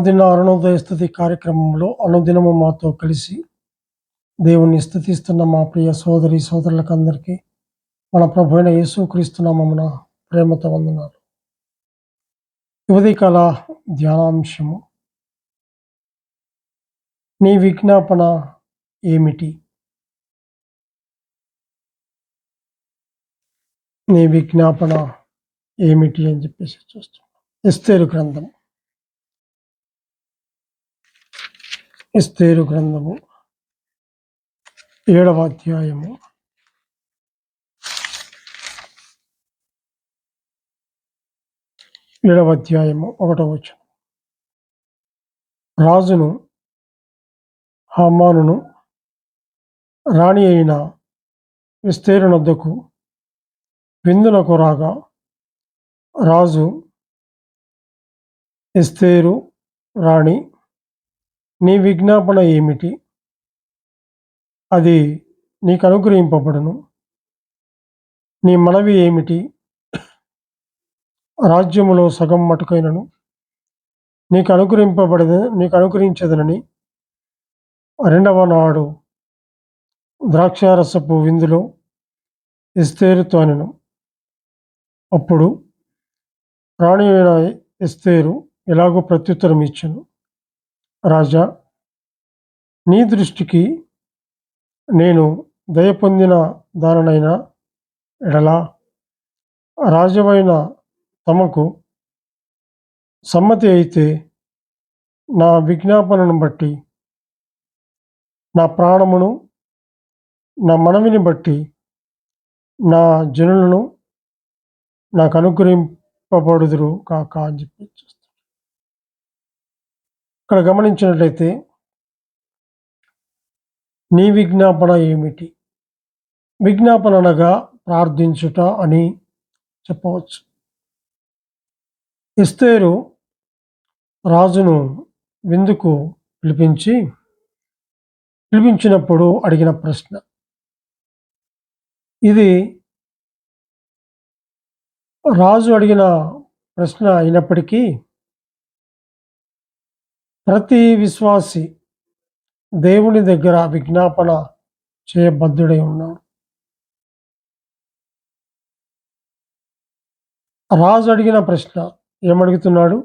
అనుదిన అరుణోదయ స్థుతి కార్యక్రమంలో అనుదినము మాతో కలిసి దేవుణ్ణి స్థుతిస్తున్న మా ప్రియ సోదరి సోదరులకందరికీ మన ప్రభు అయిన యేసుక్రీస్తు నామమున ప్రేమతో వందనాలు. ఉదయకాల ధ్యానాంశము, నీ విజ్ఞాపన ఏమిటి? నీ విజ్ఞాపన ఏమిటి అని చెప్పేసి చూస్తున్నాం. ఎస్తేరు గ్రంథము 7వ అధ్యాయము 1వ వచనం. రాజును హామానును రాణి అయిన ఎస్తేరు నొద్దకు విందునకు రాగా, రాజు, ఎస్తేరు రాణి, నీ విజ్ఞాపన ఏమిటి? అది నీకు అనుగ్రహింపబడును. నీ మనవి ఏమిటి? రాజ్యములో సగం మటుకైనను నీకు అనుగ్రహించదనని 2వ నాడు ద్రాక్షారసపు విందులో ఎస్తేరుతో అనెను. అప్పుడు రాణి అయిన ఎస్తేరు ఎలాగో ప్రత్యుత్తరం ఇచ్చెను. రాజా, నీ దృష్టికి నేను దయ పొందిన దాననైన ఎడల రాజవైన తమకు సమ్మతి అయితే నా విజ్ఞాపనను బట్టి, నా ప్రాణమును, నా మనవిని బట్టి నా జనులను నాకు అనుగ్రహింపబడుదురు కాక అని చెప్పి చూస్తాను. ఇక్కడ గమనించినట్లయితే, నీ విజ్ఞాపన ఏమిటి? విజ్ఞాపన అనగా ప్రార్థించుట అని చెప్పవచ్చు. ఎస్తేరు రాజును విందుకు పిలిపించినప్పుడు అడిగిన ప్రశ్న ఇది. రాజు అడిగిన ప్రశ్న అయినప్పటికీ ప్రతి విశ్వాసి దేవుని దగ్గర విజ్ఞాపన చేయబద్ధుడై ఉన్నాడు. రాజు అడిగిన ప్రశ్న ఏమడుగుతున్నాడు?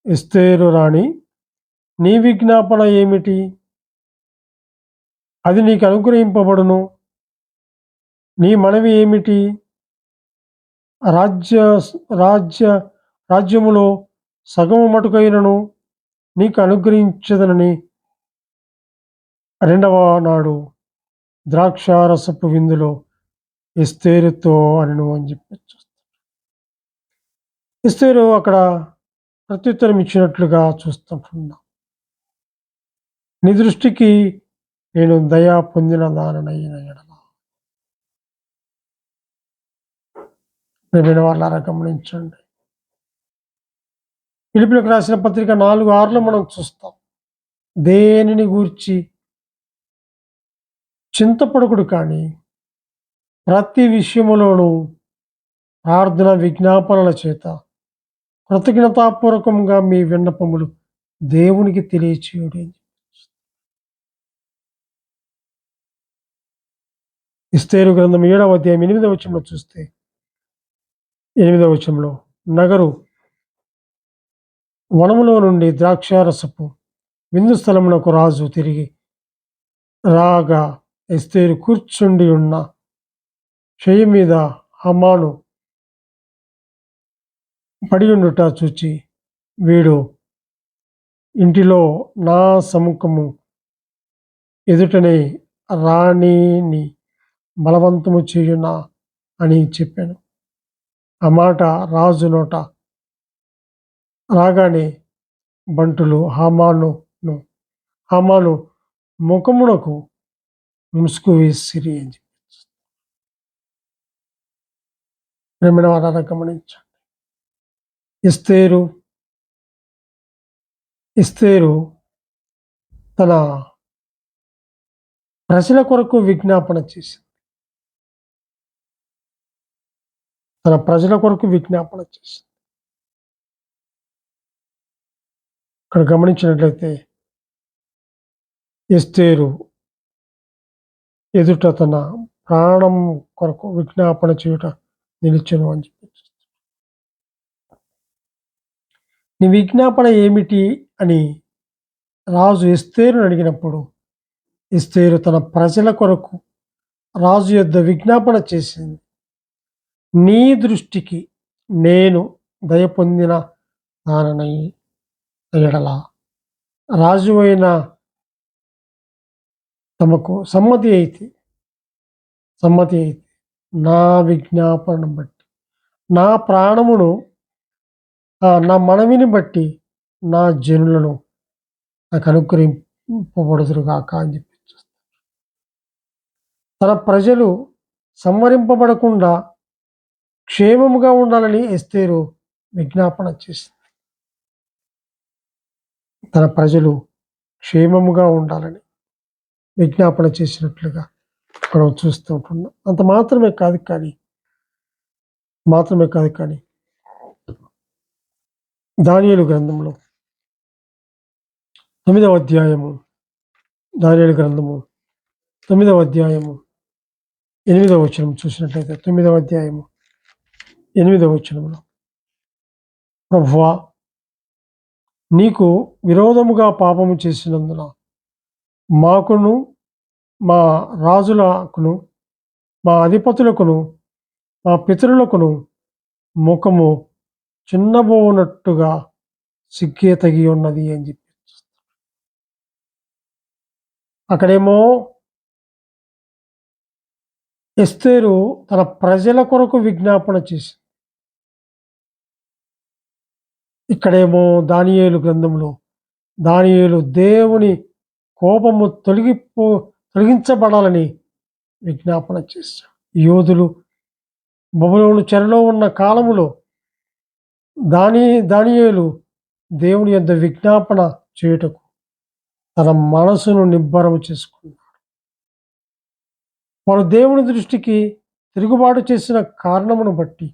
ఎస్తేరు రాణి, నీ విజ్ఞాపన ఏమిటి? అది నీకు అనుగ్రహింపబడును. నీ మనవి ఏమిటి? రాజ్యములో సగము మటుకైనను నీకు అనుగ్రహించదనని 2వ నాడు ద్రాక్షారసపు విందులో ఎస్తేరుతో అనెను అని చెప్పి చూస్తాం. ఎస్తేరు అక్కడ ప్రత్యుత్తరం ఇచ్చినట్లుగా చూస్తున్నాం. నీ దృష్టికి నేను దయ పొందిన దాననైన ఎడల. ప్రియమైన వాళ్ళారా, గమనించండి. ఫిలిప్పీయులకు రాసిన పత్రిక 4:6లో మనం చూస్తాం, దేనిని గూర్చి చింతపడకుడు కానీ ప్రతి విషయములోనూ ప్రార్థన విజ్ఞాపనల చేత కృతజ్ఞతాపూర్వకంగా మీ విన్నపములు దేవునికి తెలియచేయుడి. ఎస్తేరు గ్రంథం 7వ అధ్యాయం 8వ వచనంలో చూస్తే, 8వ వచనంలో, నగరు వనములో నుండి ద్రాక్షారసపు విందు స్థలమునకు రాజు తిరిగి రాగా, ఎస్తేరు కూర్చుండి ఉన్న చెయ్యి మీద హామాను పడి ఉండుట చూచి, వీడు ఇంటిలో నా సముఖము ఎదుటనే రాణిని బలవంతము చేయునా అని చెప్పాను. ఆ మాట రాజు నోట రాగానే బంటులు హామాను ముఖమునకు ముసుగు వేసిరి అని చెప్పి ప్రేమైన వారా, గమనించండి. ఎస్తేరు తన ప్రజల కొరకు విజ్ఞాపన చేసింది. ఇక్కడ గమనించినట్లయితే ఎస్తేరు ఎదుట తన ప్రాణం కొరకు విజ్ఞాపన చేయుట నిలిచెను అని చెప్పి. నీ విజ్ఞాపన ఏమిటి అని రాజు ఎస్తేరును అడిగినప్పుడు ఎస్తేరు తన ప్రజల కొరకు రాజు యొద్ద విజ్ఞాపన చేసింది. నీ దృష్టికి నేను దయ పొందిన దాననై ఎడల రాజు అయిన తమకు సమ్మతి అయితే నా విజ్ఞాపనను బట్టి నా ప్రాణమును నా మనవిని బట్టి నా జనులను నాకు అనుగ్రహింపబడుదురుగాక అని చెప్పి తన ప్రజలు సంవరింపబడకుండా క్షేమముగా ఉండాలని ఎస్తేరు విజ్ఞాపన చేసింది. తన ప్రజలు క్షేమముగా ఉండాలని విజ్ఞాపన చేసినట్లుగా మనం చూస్తూ ఉంటున్నాం. అంత మాత్రమే కాదు కానీ దానియేలు గ్రంథంలో 9వ అధ్యాయము దానియేలు గ్రంథము 9వ అధ్యాయము 8వ వచనం చూసినట్లయితే 9వ అధ్యాయము 8వ వచనంలో ప్రభువా నీకు విరోధముగా పాపము చేసినందున మాకును మా రాజులకును మా అధిపతులకును మా పితరులకును ముఖము చిన్నబోనట్టుగా సిగ్గే తగి ఉన్నది అని చెప్పి అక్కడేమో ఎస్తేరు తన ప్రజల కొరకు విజ్ఞాపన చేసింది. ఇక్కడేమో దానియేలు గ్రంథంలో దానియేలు దేవుని కోపము తొలగించబడాలని విజ్ఞాపన చేశాడు. యోధులు బబులోను చెరలో ఉన్న కాలములో దానియేలు దేవుని యొద్ద విజ్ఞాపన చేయుటకు తన మనసును నిబ్బరము చేసుకున్నాడు. వారు దేవుని దృష్టికి తిరుగుబాటు చేసిన కారణమును బట్టి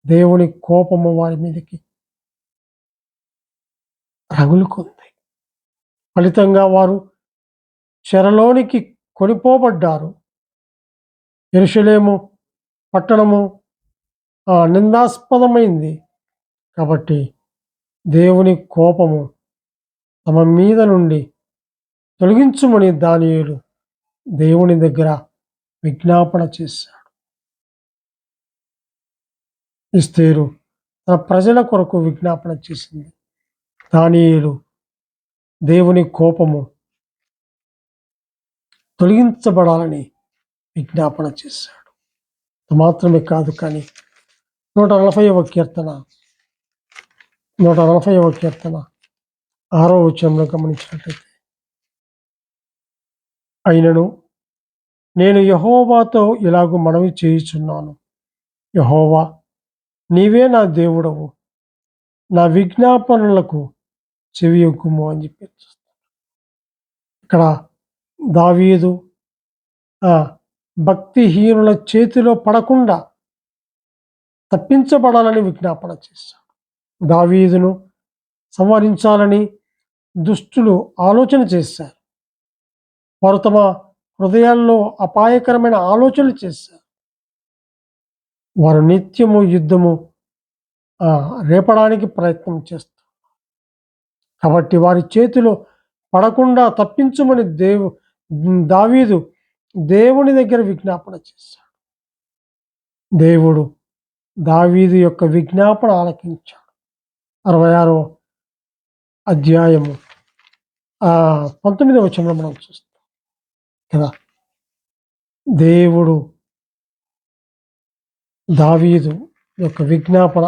దేవుని కోపము వారి మీదకి రగులుకుంది. ఫలితంగా వారు చెరలోనికి కొనిపోబడ్డారు. యెరూషలేము పట్టణము నిందాస్పదమైంది. కాబట్టి దేవుని కోపము తమ మీద నుండి తొలగించుమని దానియేలు దేవుని దగ్గర విజ్ఞాపన చేశాడు. ఎస్తేరు తన ప్రజల కొరకు విజ్ఞాపన చేసింది. దానియేలు దేవుని కోపము తొలగించబడాలని విజ్ఞాపన చేశాడు. మాత్రమే కాదు కానీ 140వ కీర్తన 6వ వచనంలో గమనించినట్లయితే అయినను నేను యెహోవాతో ఇలాగూ మనవి చేయుచున్నాను, యెహోవా నీవే నా దేవుడవు, నా విజ్ఞాపనలకు చెవియొగ్గుము అని చెప్పి ఇక్కడ దావీదు భక్తిహీనుల చేతిలో పడకుండా తప్పించబడాలని విజ్ఞాపన చేశాడు. దావీదును సంహరించాలని దుష్టులు ఆలోచన చేశారు. వారు తమ హృదయాల్లో అపాయకరమైన ఆలోచనలు చేశారు. వారు నిత్యము యుద్ధము రేపడానికి ప్రయత్నం చేస్తారు. కాబట్టి వారి చేతిలో పడకుండా తప్పించమని దావీదు దేవుని దగ్గర విజ్ఞాపన చేశాడు. దేవుడు దావీదు యొక్క విజ్ఞాపన ఆలకించాడు. 66వ అధ్యాయము 19వ వచనంలో మనం చూస్తాం కదా, దేవుడు దావీదు యొక్క విజ్ఞాపన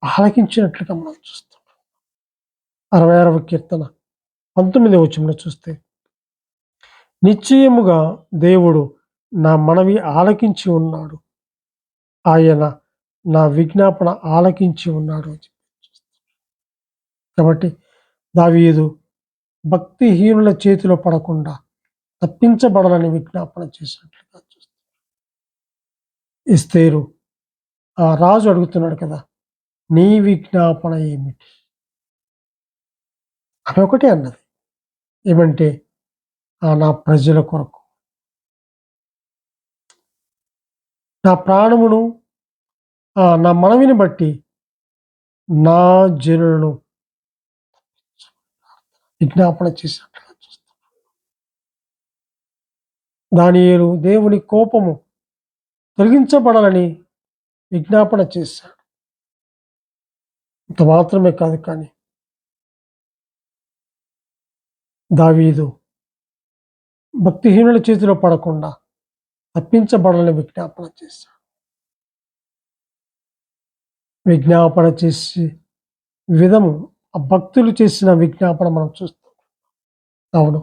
ఆలకించినట్లుగా మనం చూస్తాం. 66వ కీర్తన 19వ వచనంలో చూస్తే నిశ్చయముగా దేవుడు నా మనవి ఆలకించి ఉన్నాడు, ఆయన నా విజ్ఞాపన ఆలకించి ఉన్నాడు అని చెప్పి. కాబట్టి దావీదు భక్తిహీనుల చేతిలో పడకుండా తప్పించబడాలని విజ్ఞాపన చేసినట్లుగా చూస్తాం. ఎస్తేరు రాజు అడుగుతున్నాడు కదా, నీ విజ్ఞాపన ఏమిటి? ఆమె ఒకటే అన్నది. ఏమంటే నా ప్రజల కొరకు, నా ప్రాణమును నా మనవిని బట్టి నా జనులను విజ్ఞాపన చేసినట్లుగా చూస్తాం. దానియేలు దేవుని కోపము తొలగించబడాలని విజ్ఞాపన చేశాడు. ఇంత మాత్రమే కాదు, కానీ దావీదు భక్తిహీనుల చేతిలో పడకుండా తప్పించబడాలని విజ్ఞాపన చేశాడు. విజ్ఞాపన చేసి విధము ఆ భక్తులు చేసిన విజ్ఞాపన మనం చూస్తాం. అవును,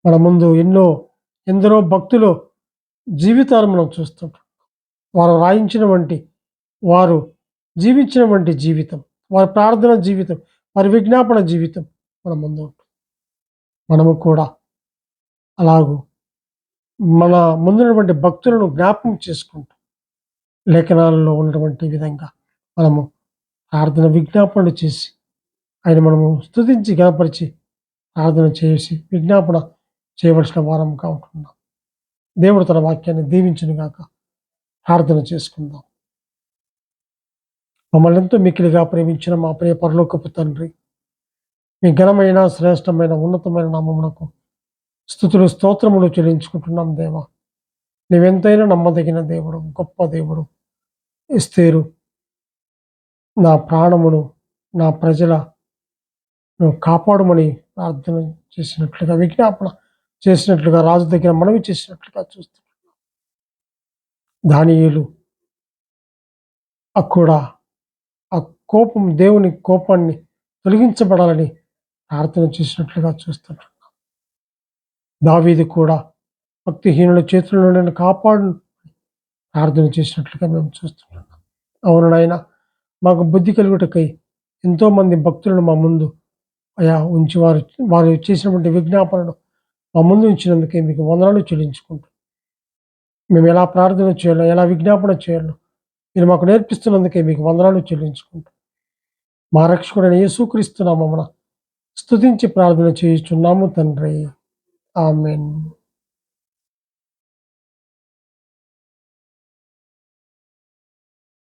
మన ముందు ఎందరో భక్తులు జీవితాలు మనం చూస్తుంటాం. వారు జీవించినటువంటి జీవితం, వారి ప్రార్థన జీవితం, వారి విజ్ఞాపన జీవితం మన ముందు ఉంటుంది. మనము కూడా అలాగూ మన ముందున్నటువంటి భక్తులను జ్ఞాపకం చేసుకుంటూ లేఖనాలలో ఉన్నటువంటి విధంగా మనము ప్రార్థన విజ్ఞాపనలు చేసి ఆయన మనము స్తుతించి గణపరిచి ప్రార్థన చేసి విజ్ఞాపన చేయవలసిన వారంగా ఉంటున్నాం. దేవుడు తన వాక్యాన్ని దీవించునుగాక. ప్రార్థన చేసుకుందాం. మమ్మల్ని ఎంతో మిక్కిలిగా ప్రేమించిన మా ప్రియ పరలోకపు తండ్రి, మీ ఘనమైన శ్రేష్టమైన ఉన్నతమైన నామమునకు స్తుతులు స్తోత్రములు చెల్లించుకుంటున్నాం. దేవా, నీవెంతైనా నమ్మదగిన దేవుడు, గొప్ప దేవుడు. ఎస్తేరు నా ప్రాణమును నా ప్రజల నువ్వు కాపాడుమని ప్రార్థన చేసినట్లుగా, విజ్ఞాపన చేసినట్లుగా, రాజు దగ్గర మనవి చేసినట్లుగా చూస్తున్నాం. దానియేలు కూడా ఆ కోపం, దేవుని కోపాన్ని తొలగించబడాలని ప్రార్థన చేసినట్లుగా చూస్తున్నాం. దావీదు కూడా భక్తిహీనుల చేతుల నుండి నన్ను కాపాడు ప్రార్థన చేసినట్లుగా మేము చూస్తున్నాం. అవును నాయన, మాకు బుద్ధి కలుగుటకై ఎంతోమంది భక్తులను మా ముందు అయా ఉంచి వారు చేసినటువంటి విజ్ఞాపనను మా ముందు ఉంచినందుకే మీకు వందనాలు చెల్లించుకుంటూ, మేము ఎలా ప్రార్థన చేయాలో, ఎలా విజ్ఞాపన చేయాలో మీరు మాకు నేర్పిస్తున్నందుకే మీకు వందనాలు చెల్లించుకుంటూ, మా రక్షకుడైన యేసుక్రీస్తు నామమున స్తుతించి ప్రార్థన చేయుచున్నాము తండ్రి. ఆమేన్.